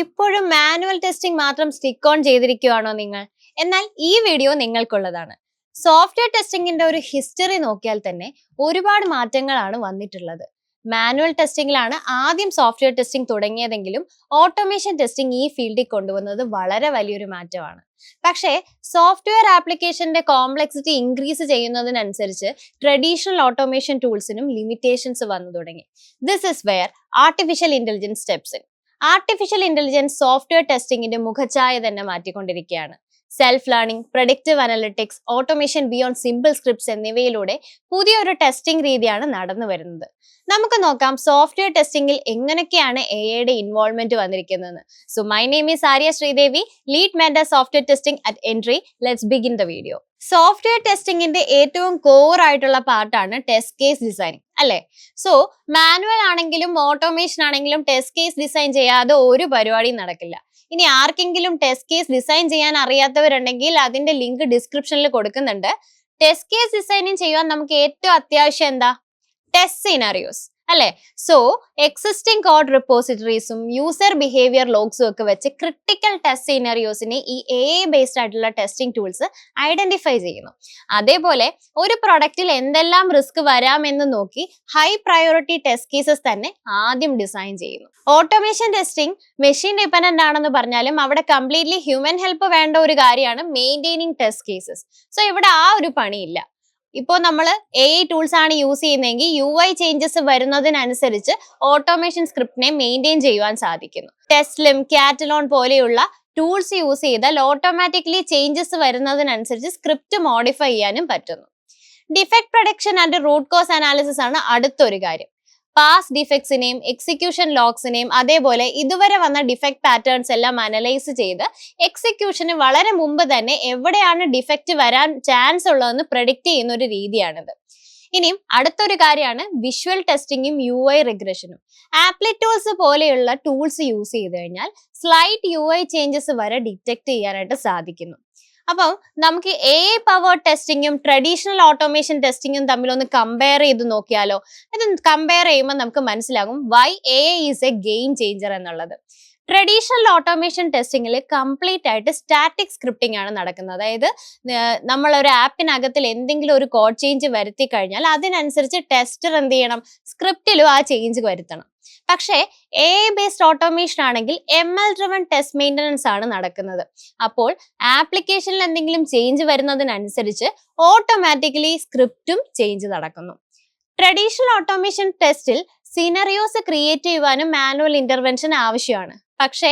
ഇപ്പോഴും manual testing മാത്രം stick on ചെയ്തിരിക്കുകയാണോ നിങ്ങൾ? എന്നാൽ ഈ വീഡിയോ നിങ്ങൾക്കുള്ളതാണ്. സോഫ്റ്റ്വെയർ ടെസ്റ്റിംഗിന്റെ ഒരു ഹിസ്റ്ററി നോക്കിയാൽ തന്നെ ഒരുപാട് മാറ്റങ്ങളാണ് വന്നിട്ടുള്ളത്. മാനുവൽ ടെസ്റ്റിംഗിലാണ് ആദ്യം സോഫ്റ്റ്വെയർ ടെസ്റ്റിംഗ് തുടങ്ങിയതെങ്കിലും ഓട്ടോമേഷൻ ടെസ്റ്റിംഗ് ഈ ഫീൽഡിൽ കൊണ്ടുവന്നത് വളരെ വലിയൊരു മാറ്റമാണ്. പക്ഷേ സോഫ്റ്റ്വെയർ ആപ്ലിക്കേഷന്റെ കോംപ്ലക്സിറ്റി ഇൻക്രീസ് ചെയ്യുന്നതിനനുസരിച്ച് ട്രഡീഷണൽ ഓട്ടോമേഷൻ ടൂൾസിനും ലിമിറ്റേഷൻസ് വന്നു തുടങ്ങി. This is where artificial intelligence steps in. Artificial intelligence software ടെസ്റ്റിംഗിന്റെ മുഖഛായ തന്നെ മാറ്റിക്കൊണ്ടിരിക്കുകയാണ്. Self learning, predictive analytics, automation beyond simple scripts എന്നിവയിലൂടെ പുതിയൊരു ടെസ്റ്റിംഗ് രീതിയാണ് നടന്നു വരുന്നത്. നമുക്ക് നോക്കാം സോഫ്റ്റ്വെയർ ടെസ്റ്റിംഗിൽ എങ്ങനെയൊക്കെയാണ് എഐയുടെ ഇൻവോൾവ്മെന്റ് വന്നിരിക്കുന്നതെന്ന്. So my name is Arya Sreedevi, lead mentor software testing at Entri. Let's begin the video. Software ടെസ്റ്റിംഗിന്റെ ഏറ്റവും കോർ ആയിട്ടുള്ള പാർട്ടാണ് ടെസ്റ്റ് കേസ് ഡിസൈനിങ്, അല്ലെ? സോ മാനുവൽ ആണെങ്കിലും ഓട്ടോമേഷൻ ആണെങ്കിലും ടെസ്റ്റ് കേസ് ഡിസൈൻ ചെയ്യാതെ ഒരു പരിപാടിയും നടക്കില്ല. ഇനി ആർക്കെങ്കിലും ടെസ്റ്റ് കേസ് ഡിസൈൻ ചെയ്യാൻ അറിയാത്തവരുണ്ടെങ്കിൽ അതിന്റെ ലിങ്ക് ഡിസ്ക്രിപ്ഷനിൽ കൊടുക്കുന്നുണ്ട്. ടെസ്റ്റ് കേസ് ഡിസൈനിങ് ചെയ്യാൻ നമുക്ക് ഏറ്റവും അത്യാവശ്യം എന്താ? ടെസ്റ്റ് സിനാരിയോസ്, അല്ലെ? സോ എക്സിസ്റ്റിംഗ് കോഡ് റിപ്പോസിറ്ററീസും യൂസർ ബിഹേവിയർ ലോഗ്സും ഒക്കെ വെച്ച് ക്രിട്ടിക്കൽ ടെസ്റ്റ് സിനാരിയോസിനെ ഈ AI ബേസ്ഡ് ആയിട്ടുള്ള ടെസ്റ്റിംഗ് ടൂൾസ് ഐഡന്റിഫൈ ചെയ്യുന്നു. അതേപോലെ ഒരു പ്രൊഡക്റ്റിൽ എന്തെല്ലാം റിസ്ക് വരാമെന്ന് നോക്കി ഹൈ പ്രയോറിറ്റി ടെസ്റ്റ് കേസസ് തന്നെ ആദ്യം ഡിസൈൻ ചെയ്യുന്നു. ഓട്ടോമേഷൻ ടെസ്റ്റിംഗ് മെഷീൻ ഡിപെൻഡന്റ് ആണെന്ന് പറഞ്ഞാലും അവിടെ കംപ്ലീറ്റ്ലി ഹ്യൂമൻ ഹെൽപ്പ് വേണ്ട ഒരു കാര്യമാണ് മെയിൻറ്റെയിനിങ് ടെസ്റ്റ് കേസസ്. സോ ഇവിടെ ആ ഒരു പണിയില്ല. ഇപ്പോൾ നമ്മൾ AI ടൂൾസ് ആണ് യൂസ് ചെയ്യുന്നതെങ്കിൽ UI ചേഞ്ചസ് വരുന്നതിനനുസരിച്ച് ഓട്ടോമേഷൻ സ്ക്രിപ്റ്റിനെ മെയിൻറ്റെയിൻ ചെയ്യുവാൻ സാധിക്കുന്നു. ടെസ്റ്റ്ലിം, കാറ്റലോൺ പോലെയുള്ള ടൂൾസ് യൂസ് ചെയ്താൽ ഓട്ടോമാറ്റിക്കലി ചേഞ്ചസ് വരുന്നതിനനുസരിച്ച് സ്ക്രിപ്റ്റ് മോഡിഫൈ ചെയ്യാനും പറ്റുന്നു. Defect production and root cause analysis ആണ് അടുത്തൊരു കാര്യം. പാസ് ഡിഫക്ട്സിനെയും എക്സിക്യൂഷൻ ലോഗ്സിനെയും അതേപോലെ ഇതുവരെ വന്ന ഡിഫക്ട് പാറ്റേൺസ് എല്ലാം അനലൈസ് ചെയ്ത് എക്സിക്യൂഷന് വളരെ മുമ്പ് തന്നെ എവിടെയാണ് ഡിഫക്റ്റ് വരാൻ ചാൻസ് ഉള്ളതെന്ന് പ്രഡിക്റ്റ് ചെയ്യുന്ന ഒരു രീതിയാണിത്. ഇനിയും അടുത്തൊരു കാര്യമാണ് വിഷ്വൽ ടെസ്റ്റിംഗും UI റിഗ്രഷനും. ആപ്ലിറ്റൂൾസ് പോലെയുള്ള ടൂൾസ് യൂസ് ചെയ്ത് കഴിഞ്ഞാൽ സ്ലൈറ്റ് UI ചേഞ്ചസ് വരെ ഡിറ്റക്ട് ചെയ്യാനായിട്ട് സാധിക്കുന്നു. അപ്പം നമുക്ക് AI പവർ ടെസ്റ്റിങ്ങും ട്രഡീഷണൽ ഓട്ടോമേഷൻ ടെസ്റ്റിങ്ങും തമ്മിലൊന്ന് കമ്പയർ ചെയ്ത് നോക്കിയാലോ? ഇത് കമ്പയർ ചെയ്യുമ്പോൾ നമുക്ക് മനസ്സിലാകും why AI is a game changer എന്നുള്ളത്. ട്രഡീഷണൽ ഓട്ടോമേഷൻ ടെസ്റ്റിങ്ങിൽ കംപ്ലീറ്റ് ആയിട്ട് സ്റ്റാറ്റിക് സ്ക്രിപ്റ്റിംഗ് ആണ് നടക്കുന്നത്. അതായത് നമ്മൾ ഒരു ആപ്പിനകത്തിൽ എന്തെങ്കിലും ഒരു കോഡ് ചേഞ്ച് വരുത്തി കഴിഞ്ഞാൽ അതിനനുസരിച്ച് ടെസ്റ്റർ എന്ത് ചെയ്യണം? സ്ക്രിപ്റ്റിലും ആ ചേഞ്ച് വരുത്തണം. പക്ഷേ AI ബേസ്ഡ് ഓട്ടോമേഷൻ ആണെങ്കിൽ ML ഡ്രിവൺ ടെസ്റ്റ് മെയിൻ്റനൻസ് ആണ് നടക്കുന്നത്. അപ്പോൾ ആപ്ലിക്കേഷനിൽ എന്തെങ്കിലും ചേഞ്ച് വരുന്നതിനനുസരിച്ച് ഓട്ടോമാറ്റിക്കലി സ്ക്രിപ്റ്റും ചേഞ്ച് നടക്കുന്നു. ട്രഡീഷണൽ ഓട്ടോമേഷൻ ടെസ്റ്റിൽ സിനറിയോസ് ക്രിയേറ്റ് ചെയ്യുവാനും മാനുവൽ ഇന്റർവെൻഷൻ ആവശ്യമാണ്. പക്ഷേ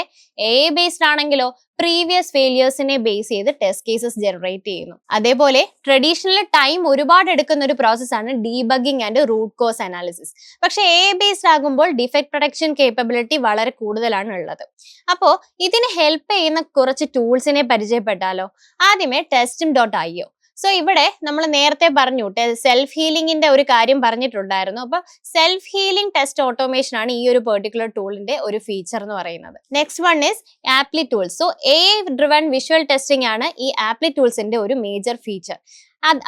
AI ബേസ്ഡ് ആണെങ്കിലോ പ്രീവിയസ് ഫെയിലിയേഴ്സിനെ ബേസ് ചെയ്ത് ടെസ്റ്റ് കേസസ് ജനറേറ്റ് ചെയ്യുന്നു. അതേപോലെ ട്രഡീഷണൽ ടൈം ഒരുപാട് എടുക്കുന്ന ഒരു പ്രോസസ്സാണ് debugging and root cause analysis. പക്ഷേ AI ബേസ്ഡ് ആകുമ്പോൾ ഡിഫക്ട് പ്രൊഡക്ഷൻ കേപ്പബിലിറ്റി വളരെ കൂടുതലാണ് ഉള്ളത്. അപ്പോൾ ഇതിന് ഹെൽപ്പ് ചെയ്യുന്ന കുറച്ച് ടൂൾസിനെ പരിചയപ്പെട്ടാലോ? ആദ്യമേ ടെസ്റ്റും.io. സോ ഇവിടെ നമ്മൾ നേരത്തെ പറഞ്ഞു സെൽഫ് ഹീലിംഗിന്റെ ഒരു കാര്യം പറഞ്ഞിട്ടുണ്ടായിരുന്നു. അപ്പൊ സെൽഫ് ഹീലിംഗ് ടെസ്റ്റ് ഓട്ടോമേഷൻ ആണ് ഈ ഒരു പെർട്ടിക്കുലർ ടൂളിന്റെ ഒരു ഫീച്ചർ എന്ന് പറയുന്നത്. Next one is Applitools. So AI driven visual testing ആണ് ഈ ആപ്ലി ടൂൾസിന്റെ ഒരു മേജർ ഫീച്ചർ.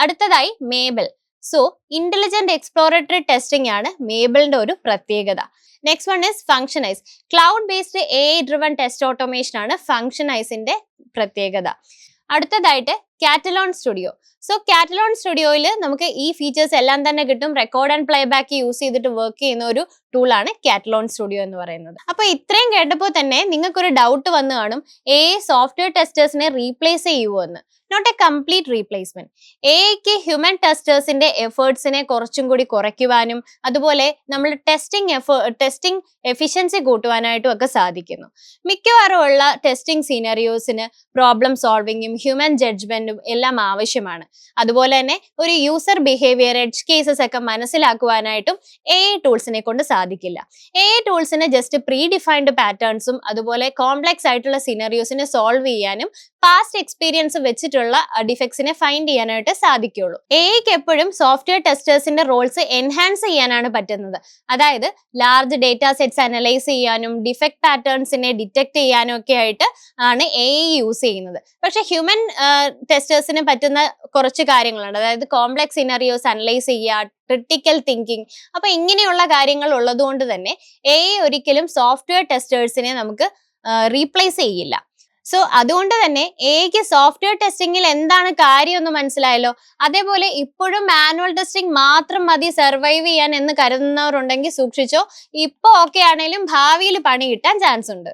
അടുത്തതായി mabl. So intelligent exploratory testing ആണ് മേബിളിന്റെ ഒരു പ്രത്യേകത. Next one is Functionize. Cloud based AI driven test automation ആണ് ഫങ്ഷനൈസിന്റെ പ്രത്യേകത. അടുത്തതായിട്ട് കാറ്റലോൺ സ്റ്റുഡിയോ. സോ കാറ്റലോൺ സ്റ്റുഡിയോയിൽ നമുക്ക് ഈ ഫീച്ചേഴ്സ് എല്ലാം തന്നെ കിട്ടും. Record and play back use ചെയ്തിട്ട് വർക്ക് ചെയ്യുന്ന ഒരു ടൂളാണ് കാറ്റലോൺ സ്റ്റുഡിയോ എന്ന് പറയുന്നത്. അപ്പൊ ഇത്രയും കേട്ടപ്പോൾ തന്നെ നിങ്ങൾക്കൊരു ഡൗട്ട് വന്നു കാണും, AI സോഫ്റ്റ്വെയർ ടെസ്റ്റേഴ്സിനെ റീപ്ലേസ് ചെയ്യുമോ എന്ന്. Not a complete replacement. AIക്ക് ഹ്യൂമൻ ടെസ്റ്റേഴ്സിന്റെ എഫേർട്സിനെ കുറച്ചും കൂടി കുറയ്ക്കുവാനും അതുപോലെ നമ്മൾ ടെസ്റ്റിംഗ് എഫിഷ്യൻസി കൂട്ടുവാനായിട്ടും ഒക്കെ സാധിക്കുന്നു. മിക്കവാറും ഉള്ള ടെസ്റ്റിംഗ് സീനറിയോസിന് പ്രോബ്ലം സോൾവിങ്ങും ഹ്യൂമൻ ജഡ്ജ്മെന്റും എല്ലാം ആവശ്യമാണ്. അതുപോലെ തന്നെ ഒരു യൂസർ ബിഹേവിയർ, എഡ്ജ് കേസസ് ഒക്കെ മനസ്സിലാക്കുവാനായിട്ടും AI ടൂൾസിനെ കൊണ്ട് സാധിക്കില്ല. AI ടൂൾസിന് ജസ്റ്റ് പ്രീ ഡിഫൈൻഡ് പാറ്റേൺസും അതുപോലെ കോംപ്ലക്സ് ആയിട്ടുള്ള സിനറിയോസിനെ സോൾവ് ചെയ്യാനും പാസ്റ്റ് എക്സ്പീരിയൻസ് വെച്ചിട്ടുള്ള ഡിഫക്ട്സിനെ ഫൈൻഡ് ചെയ്യാനായിട്ട് സാധിക്കുള്ളൂ. AIക്ക് എപ്പോഴും സോഫ്റ്റ്വെയർ ടെസ്റ്റേഴ്സിന്റെ റോൾസ് എൻഹാൻസ് ചെയ്യാനാണ് പറ്റുന്നത്. അതായത് ലാർജ് ഡേറ്റ സെറ്റ്സ് അനലൈസ് ചെയ്യാനും ഡിഫക്ട് പാറ്റേൺസിനെ ഡിറ്റക്ട് ചെയ്യാനും ഒക്കെ ആയിട്ട് ആണ് AI യൂസ് ചെയ്യുന്നത്. പക്ഷെ ഹ്യൂമൻ ടെസ്റ്റേഴ്സിന് പറ്റുന്ന കുറച്ച് കാര്യങ്ങളുണ്ട്. അതായത് കോംപ്ലക്സ് സിനറിയോസ് അനലൈസ് ചെയ്യുക, ക്രിട്ടിക്കൽ തിങ്കിങ്. അപ്പൊ ഇങ്ങനെയുള്ള കാര്യങ്ങൾ ഉള്ളതുകൊണ്ട് തന്നെ AI ഒരിക്കലും സോഫ്റ്റ്വെയർ ടെസ്റ്റേഴ്സിനെ നമുക്ക് റീപ്ലേസ് ചെയ്യില്ല. സോ അതുകൊണ്ട് തന്നെ എക്ക് സോഫ്റ്റ്വെയർ ടെസ്റ്റിംഗിൽ എന്താണ് കാര്യം എന്ന് മനസ്സിലായല്ലോ. അതേപോലെ ഇപ്പോഴും മാനുവൽ ടെസ്റ്റിംഗ് മാത്രം മതി സർവൈവ് ചെയ്യാൻ എന്ന് കരുതുന്നവരുണ്ടെങ്കിൽ സൂക്ഷിച്ചോ. ഇപ്പൊ ഓക്കെ ആണേലും ഭാവിയിൽ പണി കിട്ടാൻ ചാൻസ് ഉണ്ട്.